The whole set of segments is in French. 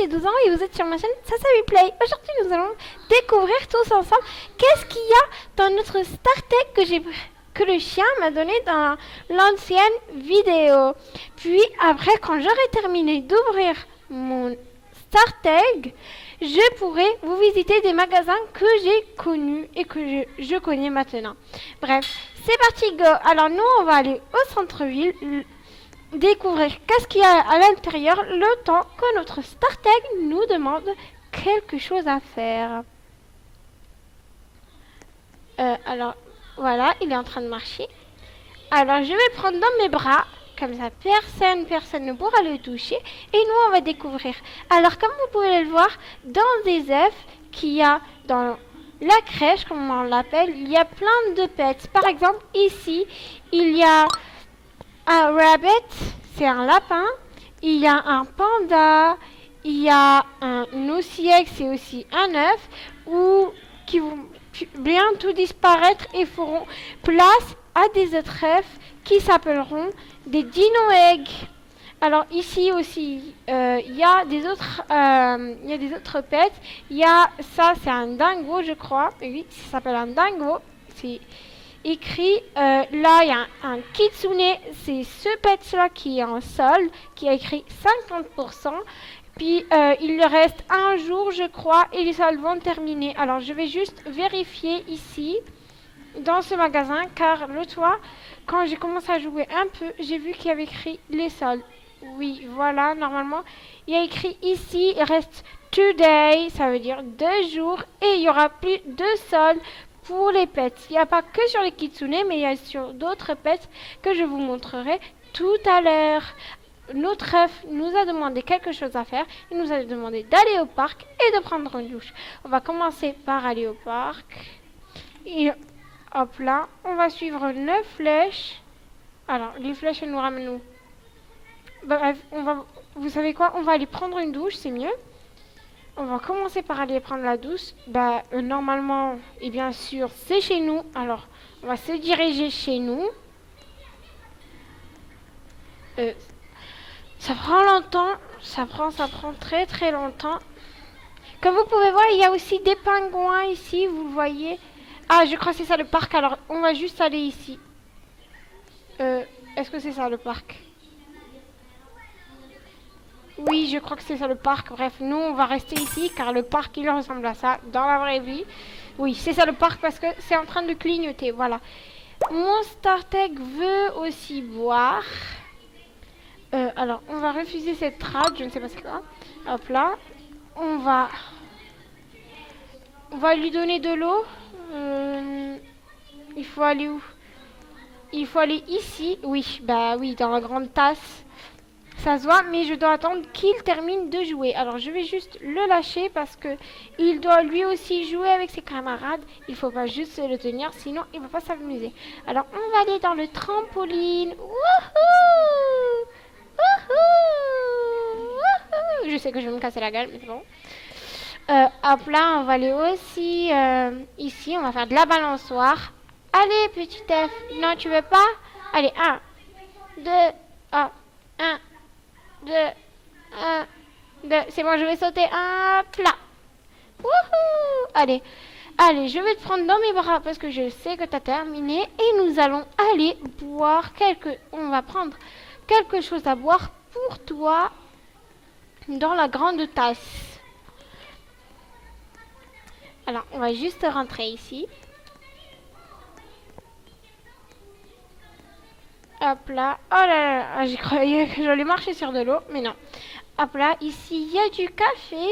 j'ai 12 ans et vous êtes sur ma chaîne Sasa Replay. Aujourd'hui, nous allons découvrir tous ensemble qu'est-ce qu'il y a dans notre StarTech que le chien m'a donné dans l'ancienne vidéo. Puis après, quand j'aurai terminé d'ouvrir mon StarTech, je pourrai vous visiter des magasins que j'ai connus et que je connais maintenant. Bref, c'est parti, go! Alors nous, on va aller au centre-ville, découvrir qu'est-ce qu'il y a à l'intérieur, le temps que notre StarTech nous demande quelque chose à faire. Alors, voilà, il est en train de marcher. Alors, je vais le prendre dans mes bras. Comme ça, personne ne pourra le toucher. Et nous, on va découvrir. Alors, comme vous pouvez le voir, dans des œufs qu'il y a dans la crèche, comme on l'appelle, il y a plein de pets. Par exemple, ici, il y a un rabbit, c'est un lapin. Il y a un panda. Il y a un oscillec, c'est aussi un œuf. Qui vont bientôt disparaître et feront place à des autres œufs qui s'appelleront des dino eggs. Alors ici aussi, il y a des autres pets. Il y a ça, c'est un dingo, je crois. Oui, ça s'appelle un dingo. C'est écrit. Là, il y a un kitsune. C'est ce pet-là qui est en sol, qui a écrit 50%. Puis, il reste un jour, je crois, et les soldes vont terminer. Alors, je vais juste vérifier ici, dans ce magasin, car l'autre fois, quand j'ai commencé à jouer un peu, j'ai vu qu'il y avait écrit les soldes. Oui, voilà, normalement, il y a écrit ici, il reste today, ça veut dire 2 jours, et il n'y aura plus de soldes pour les pets. Il n'y a pas que sur les kitsune, mais il y a sur d'autres pets que je vous montrerai tout à l'heure. Notre œuf nous a demandé quelque chose à faire. Il nous a demandé d'aller au parc et de prendre une douche. On va commencer par aller au parc. Et hop là, on va suivre 9 flèches. Alors, les flèches, elles nous ramènent où? Bref, vous savez quoi? On va aller prendre une douche, c'est mieux. On va commencer par aller prendre la douche. Normalement, et bien sûr, c'est chez nous. Alors, on va se diriger chez nous. Ça prend longtemps, ça prend très longtemps. Comme vous pouvez voir, il y a aussi des pingouins ici, vous le voyez. Ah, je crois que c'est ça le parc, alors on va juste aller ici. Est-ce que c'est ça le parc? Oui, je crois que c'est ça le parc. Bref, nous on va rester ici car le parc il ressemble à ça dans la vraie vie. Oui, c'est ça le parc parce que c'est en train de clignoter, voilà. Mon StarTech veut aussi boire. Alors, on va refuser cette trade, je ne sais pas c'est quoi. Hop là. On va lui donner de l'eau. Il faut aller où? Il faut aller ici. Oui, oui, dans la grande tasse. Ça se voit, mais je dois attendre qu'il termine de jouer. Alors, je vais juste le lâcher parce que il doit lui aussi jouer avec ses camarades. Il faut pas juste le tenir, sinon il va pas s'amuser. Alors, on va aller dans le trampoline. Wouhou! Je sais que je vais me casser la gueule, mais c'est bon. Hop là, on va aller aussi ici. On va faire de la balançoire. Allez, petit œuf. Non, tu veux pas? Allez, 1, 2, 1, 2, 1, 2. C'est bon, je vais sauter. Hop là. Wouhou! Allez, je vais te prendre dans mes bras parce que je sais que tu as terminé. Et nous allons aller boire on va prendre quelque chose à boire pour toi dans la grande tasse. Alors, on va juste rentrer ici. Hop là. Oh là là, j'y croyais que j'allais marcher sur de l'eau, mais non. Hop là, ici, il y a du café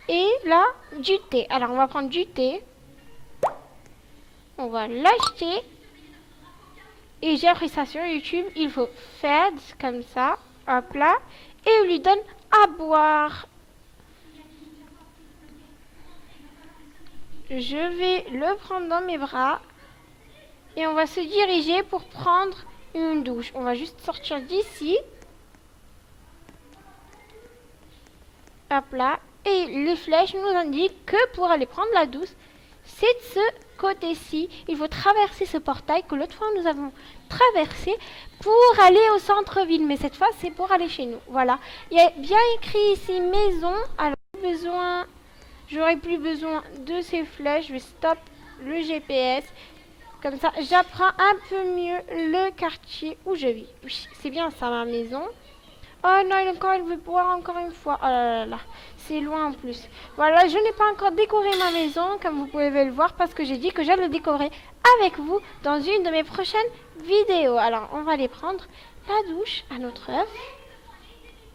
et là, du thé. Alors, on va prendre du thé. On va l'acheter. Et j'ai appris ça sur YouTube. Il faut faire comme ça. Hop là. Et on lui donne à boire. Je vais le prendre dans mes bras. Et on va se diriger pour prendre une douche. On va juste sortir d'ici. Hop là. Et les flèches nous indiquent que pour aller prendre la douche, c'est de ce côté-ci. Il faut traverser ce portail que l'autre fois nous avons traversé pour aller au centre-ville. Mais cette fois, c'est pour aller chez nous. Voilà. Il y a bien écrit ici maison. Alors besoin, de ces flèches. Je vais stop le GPS. Comme ça, j'apprends un peu mieux le quartier où je vis. Oui, c'est bien ça, ma maison. Oh non, il veut boire encore une fois. Oh là là là, c'est loin en plus. Voilà, je n'ai pas encore décoré ma maison, comme vous pouvez le voir, parce que j'ai dit que j'allais le décorer avec vous dans une de mes prochaines vidéos. Alors, on va aller prendre la douche à notre œuf.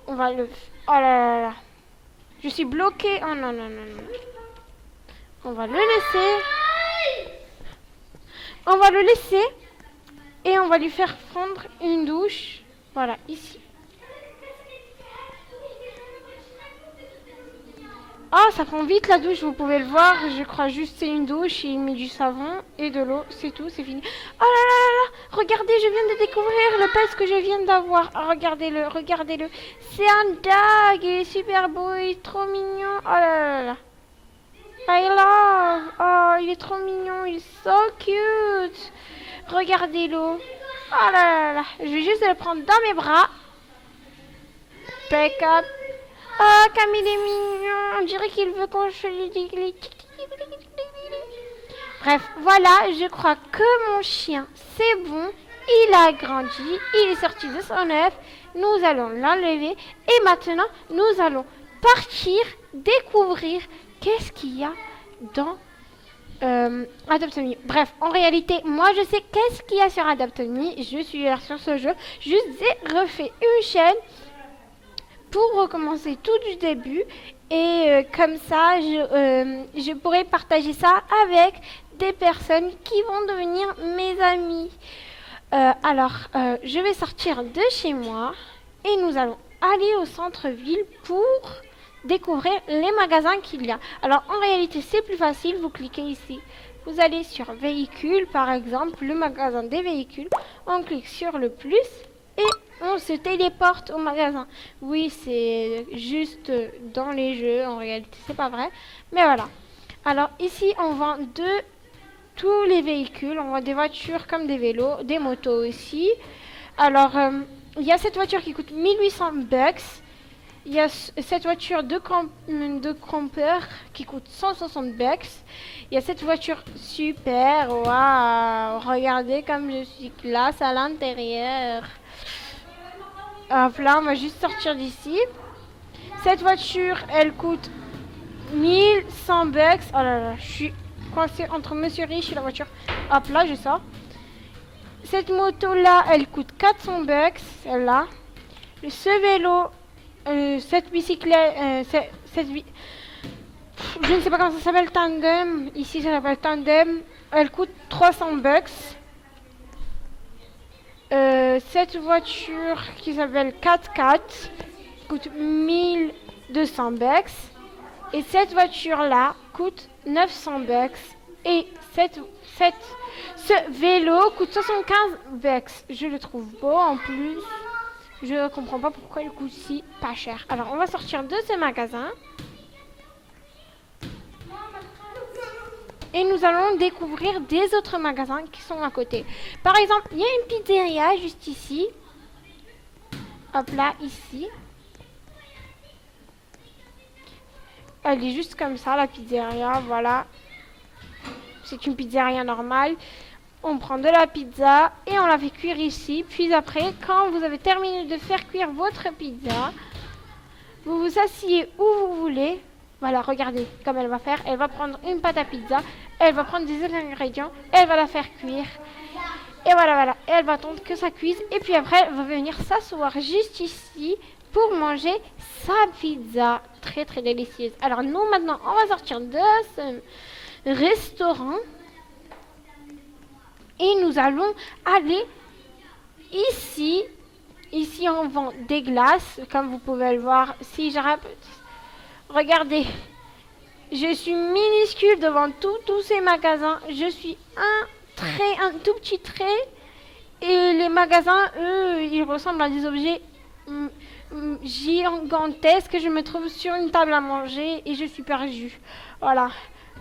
On va le... Oh là là là. Je suis bloquée. Oh non, non, non, non. On va le laisser. On va le laisser. Et on va lui faire prendre une douche. Voilà, ici. Oh, ça prend vite la douche, vous pouvez le voir. Je crois juste c'est une douche, il met du savon et de l'eau, c'est tout, c'est fini. Oh là là là là, regardez, je viens de découvrir le pet que je viens d'avoir. Oh, regardez-le, regardez-le. C'est un dog, il est super beau, il est trop mignon. Oh là là là. I love. Oh, il est trop mignon, il est so cute. Regardez-le. Oh là là là. Je vais juste le prendre dans mes bras. Pick up. Oh, comme il est mignon. On dirait qu'il veut qu'on se lui dise. Bref, voilà, je crois que mon chien, c'est bon. Il a grandi, il est sorti de son œuf. Nous allons l'enlever. Et maintenant, nous allons partir découvrir qu'est-ce qu'il y a dans Adopt Me. Bref, en réalité, moi je sais qu'est-ce qu'il y a sur Adopt Me. Je suis là sur ce jeu. Je vous ai refait une chaîne pour recommencer tout du début. Et comme ça, je pourrai partager ça avec des personnes qui vont devenir mes amis. Je vais sortir de chez moi et nous allons aller au centre-ville pour découvrir les magasins qu'il y a. Alors en réalité c'est plus facile, vous cliquez ici, vous allez sur véhicules par exemple, le magasin des véhicules, on clique sur le plus et on se téléporte au magasin. Oui, c'est juste dans les jeux, en réalité c'est pas vrai, mais voilà. Alors ici on vend de tous les véhicules, on vend des voitures comme des vélos, des motos aussi. Alors il y a cette voiture qui coûte 1800 bucks. Il y a cette voiture de campeur qui coûte 160 bucks. Il y a cette voiture super. Waouh! Regardez comme je suis classe à l'intérieur. Hop là, on va juste sortir d'ici. Cette voiture, elle coûte 1100 bucks. Oh là là, je suis coincée entre Monsieur Riche et la voiture. Hop là, je sors. Cette moto-là, elle coûte 400 bucks. Celle-là. Ce vélo... cette bicyclette, je ne sais pas comment ça s'appelle, tandem. Ici, ça s'appelle tandem. Elle coûte 300 bucks. Cette voiture qui s'appelle 4x4 coûte 1200 bucks. Et cette voiture-là coûte 900 bucks. Et ce vélo coûte 75 bucks. Je le trouve beau en plus. Je ne comprends pas pourquoi il coûte si pas cher. Alors, on va sortir de ce magasin. Et nous allons découvrir des autres magasins qui sont à côté. Par exemple, il y a une pizzeria juste ici. Hop là, ici. Elle est juste comme ça, la pizzeria. Voilà. C'est une pizzeria normale. On prend de la pizza et on la fait cuire ici. Puis après, quand vous avez terminé de faire cuire votre pizza, vous vous asseyez où vous voulez. Voilà, regardez comme elle va faire. Elle va prendre une pâte à pizza. Elle va prendre des ingrédients. Elle va la faire cuire. Et voilà, voilà. Et elle va attendre que ça cuise. Et puis après, elle va venir s'asseoir juste ici pour manger sa pizza. Très, très délicieuse. Alors nous, maintenant, on va sortir de ce restaurant. Et nous allons aller ici. Ici, on vend des glaces, comme vous pouvez le voir. Si je rappelle, regardez, je suis minuscule devant tous ces magasins. Je suis un tout petit trait. Et les magasins, eux, ils ressemblent à des objets gigantesques. Je me trouve sur une table à manger et je suis perdue. Voilà.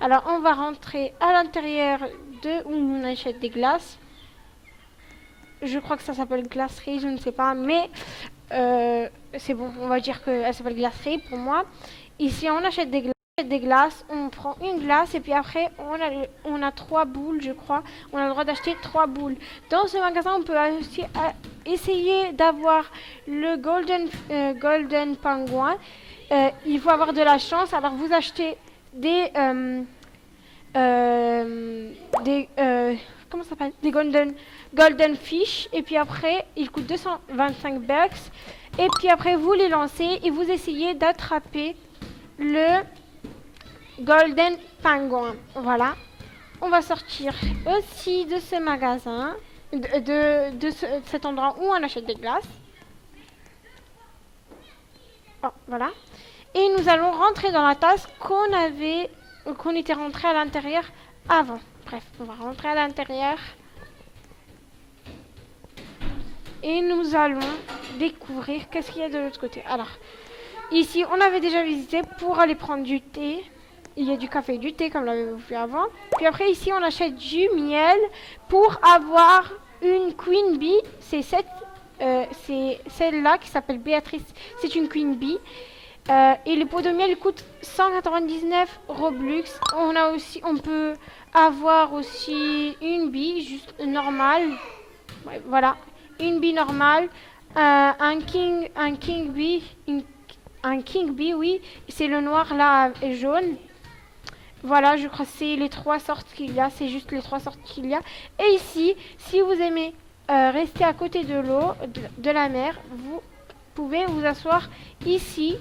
Alors, on va rentrer à l'intérieur où on achète des glaces. Je crois que ça s'appelle glacerie, je ne sais pas, mais c'est bon, on va dire qu'elle s'appelle glacerie pour moi. Ici, on achète des glaces, on prend une glace et puis après, on a 3 boules, je crois. On a le droit d'acheter 3 boules. Dans ce magasin, on peut aussi essayer d'avoir le Golden Penguin. Il faut avoir de la chance. Alors, vous achetez des comment ça s'appelle, des golden fish, et puis après il coûte 225 bucks, et puis après vous les lancez et vous essayez d'attraper le golden penguin. Voilà, on va sortir aussi de ce magasin, de cet endroit où on achète des glaces. Oh, voilà, et nous allons rentrer dans la tasse qu'on était rentré à l'intérieur avant. Bref, on va rentrer à l'intérieur et nous allons découvrir qu'est-ce qu'il y a de l'autre côté. Alors, ici, on avait déjà visité pour aller prendre du thé. Il y a du café et du thé, comme l'avez-vous vu avant. Puis après, ici, on achète du miel pour avoir une Queen Bee. C'est celle-là qui s'appelle Béatrice. C'est une Queen Bee. Et les pots de miel coûtent 199 Robux. On peut avoir aussi une bee juste normale. Ouais, voilà, une bee normale, un king bee, un king bee, oui, c'est le noir là et jaune. Voilà, je crois que c'est les 3 sortes qu'il y a, c'est juste les 3 sortes qu'il y a. Et ici, si vous aimez rester à côté de l'eau, de la mer, vous pouvez vous asseoir ici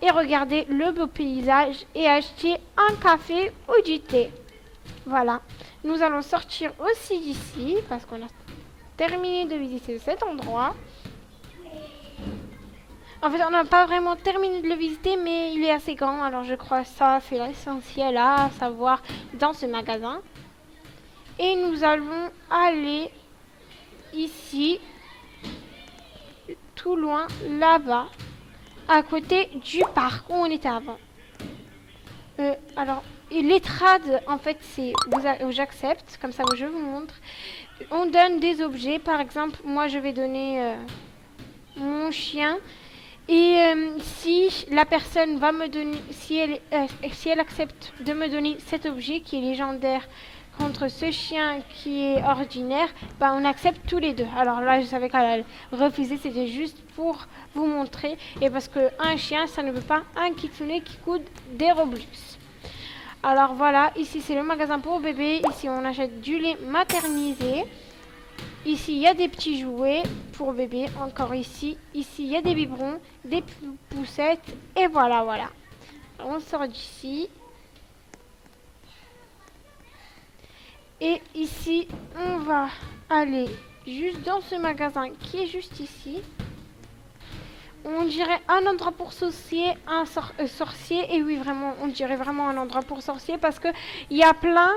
et regarder le beau paysage et acheter un café ou du thé. Voilà, nous allons sortir aussi d'ici parce qu'on a terminé de visiter cet endroit. En fait, on n'a pas vraiment terminé de le visiter, mais il est assez grand, alors je crois que ça c'est l'essentiel à savoir dans ce magasin. Et nous allons aller ici, tout loin, là-bas, à côté du parc où on était avant. Alors, les trades, en fait, c'est j'accepte, comme ça je vous montre. On donne des objets, par exemple, moi je vais donner mon chien. Et si la personne va me donner, si elle accepte de me donner cet objet qui est légendaire contre ce chien qui est ordinaire, bah on accepte tous les deux. Alors là, je savais qu'elle allait refuser, c'était juste pour vous montrer. Et parce qu'un chien, ça ne veut pas un kitsune qui coûte des Robux. Alors voilà, ici c'est le magasin pour bébé. Ici on achète du lait maternisé. Ici il y a des petits jouets pour bébé. Encore ici il y a des biberons, des poussettes. Et voilà, voilà. On sort d'ici. Et ici on va aller juste dans ce magasin qui est juste ici. On dirait un endroit pour sorcier, sorcier, et oui vraiment, on dirait vraiment un endroit pour sorcier parce que il y a plein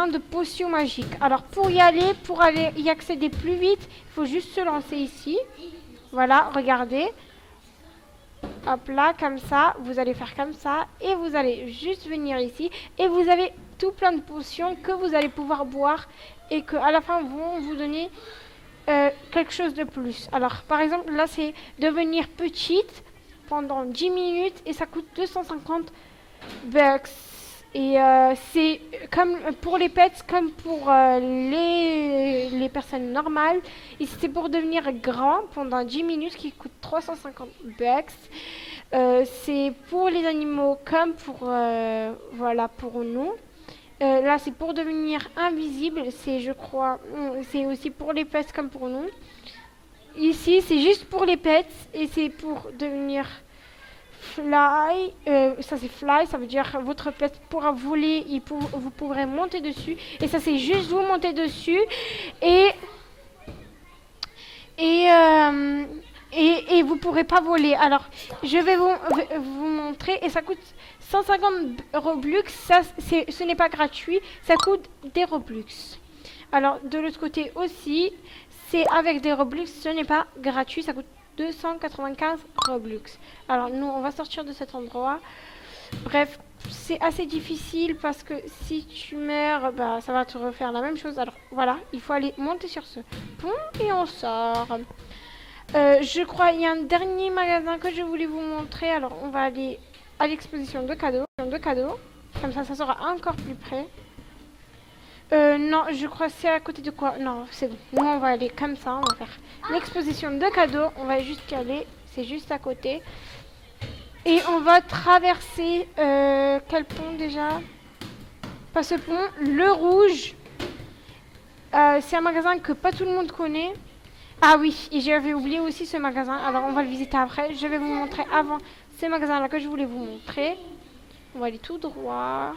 de potions magiques. Alors pour y aller y accéder plus vite, il faut juste se lancer ici. Voilà, regardez. Hop là, comme ça, vous allez faire comme ça et vous allez juste venir ici et vous avez tout plein de potions que vous allez pouvoir boire et que à la fin vont vous donner quelque chose de plus. Alors par exemple là c'est devenir petite pendant 10 minutes et ça coûte 250 bucks. Et c'est comme pour les pets comme pour les personnes normales. Et c'est pour devenir grand pendant 10 minutes qui coûte 350 bucks. C'est pour les animaux comme pour voilà pour nous. Là c'est pour devenir invisible, c'est je crois, c'est aussi pour les pets comme pour nous. Ici c'est juste pour les pets et c'est pour devenir fly, ça c'est fly, ça veut dire votre pet pourra voler, vous pourrez monter dessus et ça c'est juste vous monter dessus et vous pourrez pas voler. Alors je vais vous montrer et ça coûte 150 Robux, ça ce n'est pas gratuit, ça coûte des Robux. Alors de l'autre côté aussi, c'est avec des Robux, ce n'est pas gratuit, ça coûte 295 Robux. Alors nous on va sortir de cet endroit. Bref, c'est assez difficile parce que si tu meurs, bah ça va te refaire la même chose. Alors voilà, il faut aller monter sur ce pont et on sort. Je crois il y a un dernier magasin que je voulais vous montrer. Alors, on va aller à l'exposition de cadeaux. Comme ça sera encore plus près. Non, je crois que c'est à côté de quoi? Non, c'est bon. Nous, on va aller comme ça. On va faire l'exposition de cadeaux. On va juste y aller. C'est juste à côté. Et on va traverser... quel pont déjà? Pas ce pont. Le Rouge. C'est un magasin que pas tout le monde connaît. Ah oui, et j'avais oublié aussi ce magasin. Alors, on va le visiter après. Je vais vous montrer avant ce magasin-là que je voulais vous montrer. On va aller tout droit.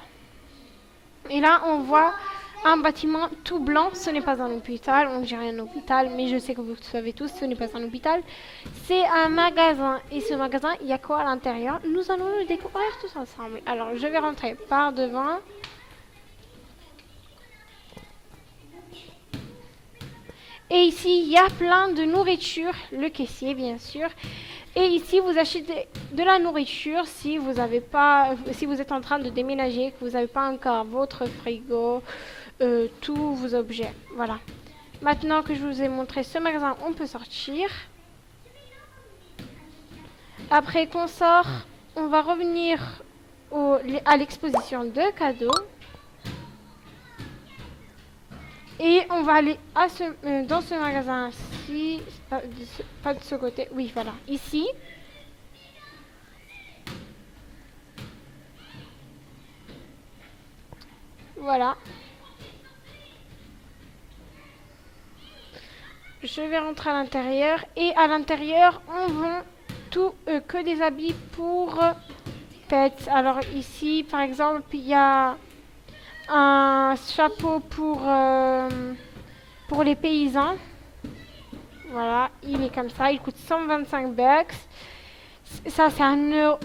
Et là, on voit un bâtiment tout blanc. Ce n'est pas un hôpital. On dirait un hôpital, mais je sais que vous le savez tous, ce n'est pas un hôpital. C'est un magasin. Et ce magasin, il y a quoi à l'intérieur? Nous allons le découvrir tous ensemble. Alors, je vais rentrer par devant. Et ici, il y a plein de nourriture. Le caissier, bien sûr. Et ici, vous achetez de la nourriture si vous êtes en train de déménager, que vous n'avez pas encore votre frigo, tous vos objets. Voilà. Maintenant que je vous ai montré ce magasin, on peut sortir. Après qu'on sort, on va revenir à l'exposition de cadeaux. Et on va aller dans ce magasin-ci, pas de ce côté, oui voilà, ici. Voilà. Je vais rentrer à l'intérieur et à l'intérieur on vend tout que des habits pour pets. Alors ici par exemple il y a un chapeau pour les paysans. Voilà, il est comme ça, il coûte 125 bucks. Ça c'est un nœud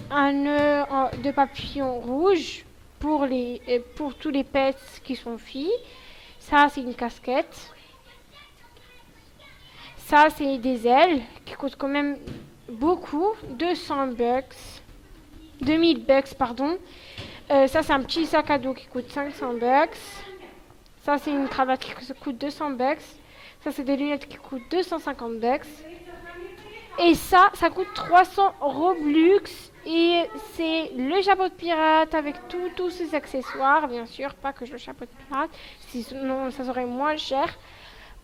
de papillon rouge pour tous les pets qui sont filles. Ça c'est une casquette. Ça c'est des ailes qui coûtent quand même beaucoup, 200 bucks. 2000 bucks pardon. Ça c'est un petit sac à dos qui coûte 500 bucks. Ça c'est une cravate qui coûte 200 bucks. Ça c'est des lunettes qui coûtent 250 bucks. Et ça coûte 300 Robux. Et c'est le chapeau de pirate avec tous ses accessoires. Bien sûr, pas que le chapeau de pirate. Sinon ça serait moins cher.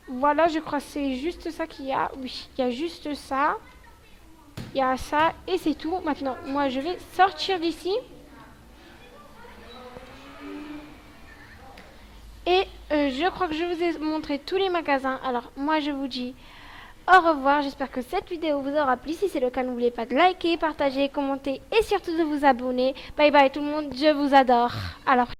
Voilà, je crois que c'est juste ça qu'il y a. Oui, il y a juste ça. Il y a ça et c'est tout. Maintenant, moi je vais sortir d'ici. Et je crois que je vous ai montré tous les magasins. Alors moi je vous dis au revoir. J'espère que cette vidéo vous aura plu. Si c'est le cas, n'oubliez pas de liker, partager, commenter et surtout de vous abonner. Bye bye tout le monde, je vous adore. Alors